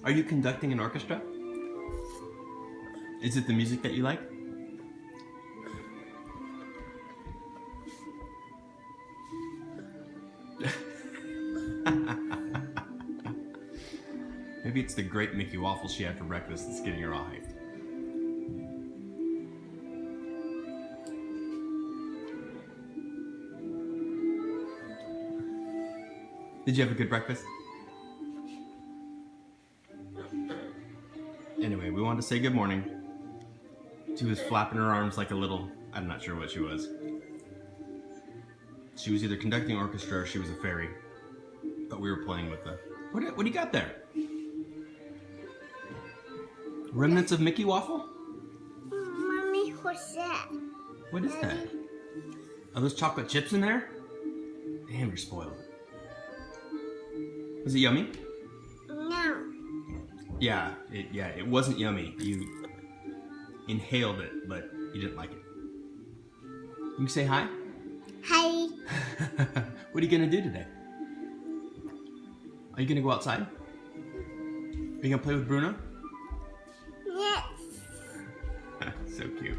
Are you conducting an orchestra? Is it the music that you like? Maybe it's the great Mickey waffles she had for breakfast that's getting her all hyped. Did you have a good breakfast? Anyway, we wanted to say good morning. She was flapping her arms like a little, I'm not sure what she was. She was either conducting orchestra or she was a fairy. But we were playing with the... What do you got there? Remnants of Mickey waffle? Mommy, what's that? What is that? Are those chocolate chips in there? Damn, you're spoiled. Was it yummy? No. Yeah, it wasn't yummy. You inhaled it, but you didn't like it. You can say hi? Hi. What are you gonna do today? Are you gonna go outside? Are you gonna play with Bruno? Yes. So cute.